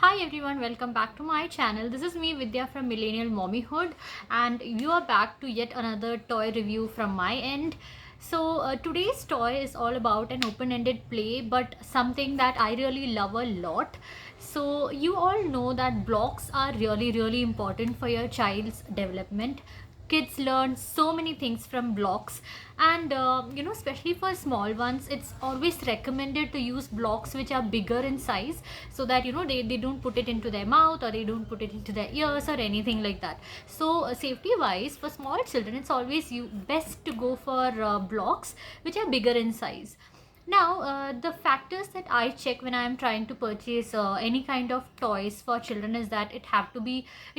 Hi everyone, welcome back to my channel. This is me Vidya from Millennial Mommyhood, and you are back to yet another toy review from my end. Today's toy is all about an open-ended play, but something that I really love a lot. So you all know that blocks are really important for your child's development. Kids learn so many things from blocks, and especially for small ones, it's always recommended to use blocks which are bigger in size, so that they don't put it into their mouth, or they don't put it into their ears or anything like that. Safety wise, for small children, it's always best to go for blocks which are bigger in size. Now, the factors that I check when I am trying to purchase any kind of toys for children is that it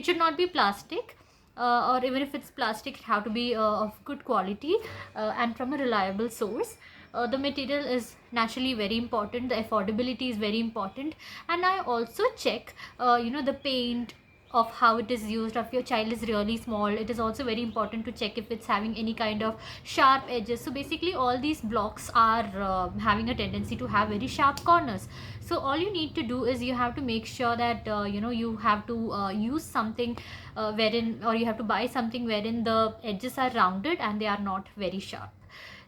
should not be plastic, or even if it's plastic, it have to be of good quality and from a reliable source. The material is naturally very important. The affordability is very important, and I also check, the paint of how it is used. If your child is really small, it is also very important to check if it's having any kind of sharp edges. So basically all these blocks are having a tendency to have very sharp corners. So all you need to do is you have to make sure that you have to use something wherein, or you have to buy something wherein the edges are rounded and they are not very sharp.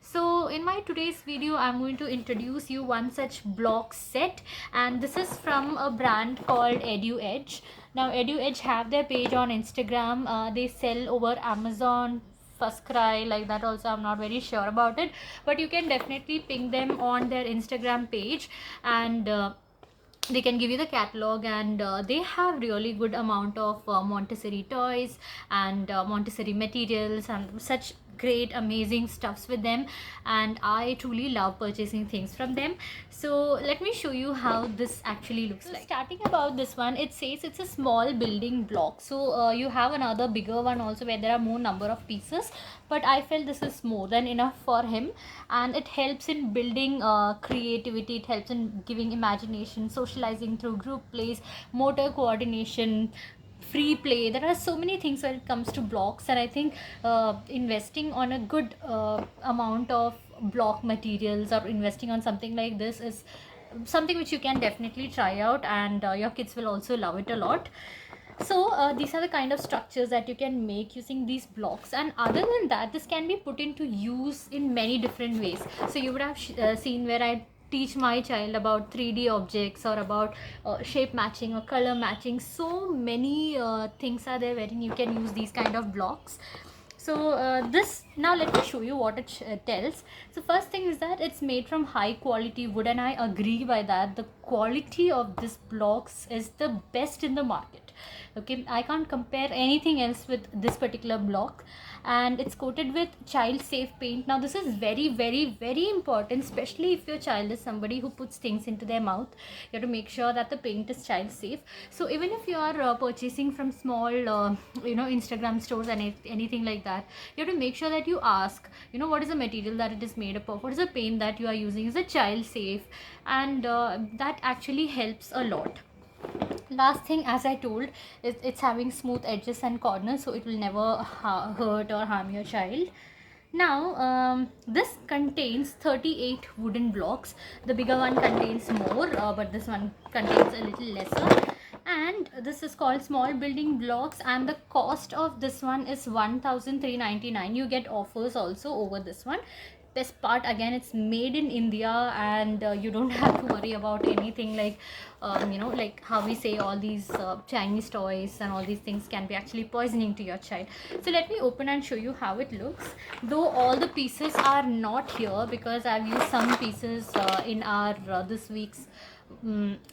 So in my today's video, I'm going to introduce you one such block set, and this is from a brand called EduEdge. Now EduEdge have their page on Instagram. They sell over Amazon, First Cry, like that also. I'm not very sure about it, but you can definitely ping them on their Instagram page, and they can give you the catalog. And they have really good amount of Montessori toys and Montessori materials and such great amazing stuffs with them, and I truly love purchasing things from them. So let me show you how this actually looks like. Starting about this one, it says it's a small building block. You have another bigger one also where there are more number of pieces, but I felt this is more than enough for him, and it helps in building creativity. It helps in giving imagination, socializing through group plays, motor coordination, free play. There are so many things when it comes to blocks, and I think investing on a good amount of block materials, or investing on something like this, is something which you can definitely try out, and your kids will also love it a lot. These are the kind of structures that you can make using these blocks, and other than that, this can be put into use in many different ways. So you would have seen where I teach my child about 3D objects, or about shape matching or color matching. So many things are there wherein you can use these kind of blocks. This, now let me show you what it tells. So first thing is that it's made from high quality wood, and I agree by that. The quality of this blocks is the best in the market. Okay, I can't compare anything else with this particular block. And it's coated with child safe paint. Now this is very important, especially if your child is somebody who puts things into their mouth. You have to make sure that the paint is child safe. So even if you are purchasing from small Instagram stores and anything like that, you have to make sure that you ask, what is the material that it is made up of, what is the paint that you are using, is it child safe, and that actually helps a lot. Last thing, as I told, is it's having smooth edges and corners, so it will never hurt or harm your child. Now this contains 38 wooden blocks. The bigger one contains more, but this one contains a little lesser. And this is called small building blocks, and the cost of this one is 1399. You get offers also over this one. Best part, again, it's made in India, and you don't have to worry about anything like like how we say all these Chinese toys and all these things can be actually poisoning to your child. So let me open and show you how it looks, though all the pieces are not here because I've used some pieces in our this week's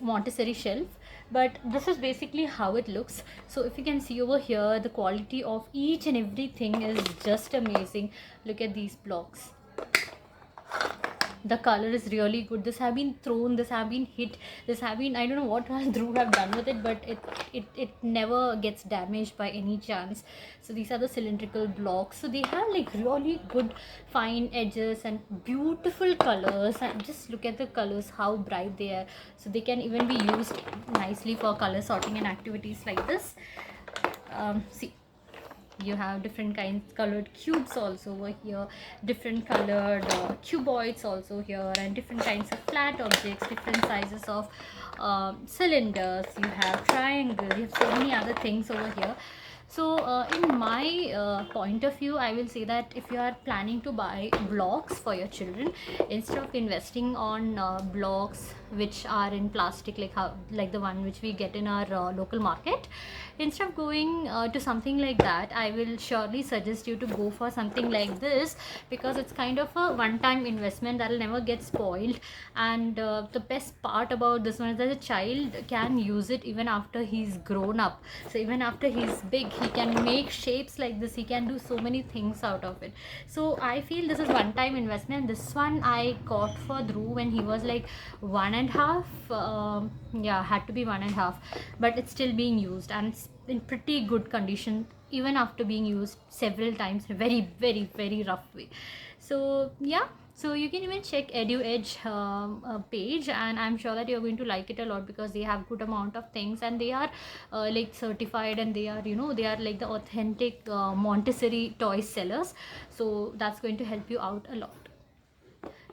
Montessori shelf. But this is basically how it looks. So if you can see over here, the quality of each and everything is just amazing. Look at these blocks. The color is really good. This have been thrown, this have been hit, this have been, I don't know what Dhruv have done with it, but it never gets damaged by any chance. So these are the cylindrical blocks. So they have like really good fine edges and beautiful colors, and just look at the colors, how bright they are. So they can even be used nicely for color sorting and activities like this. See, You have different kinds colored cubes also over here, different colored cuboids also here, and different kinds of flat objects, different sizes of cylinders. You have triangle, you have so many other things over here. So in my point of view, I will say that if you are planning to buy blocks for your children, instead of investing on blocks which are in plastic, like the one which we get in our local market, instead of going to something like that, I will surely suggest you to go for something like this, because it's kind of a one-time investment that will never get spoiled. And the best part about this one is that the child can use it even after he's grown up. So even after he's big, he can make shapes like this, he can do so many things out of it. So I feel this is one-time investment. This one I got for Dhruv when he was like 1.5, yeah, had to be 1.5, but it's still being used and it's in pretty good condition even after being used several times in a very rough way. So yeah, so you can even check EduEdge page, and I'm sure that you're going to like it a lot, because they have good amount of things, and they are like certified, and they are, you know, they are like the authentic Montessori toy sellers. So that's going to help you out a lot.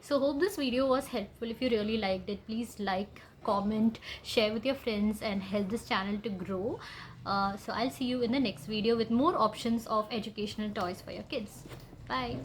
So hope this video was helpful. If you really liked it, please like, comment, share with your friends, and help this channel to grow. So I'll see you in the next video with more options of educational toys for your kids. Bye.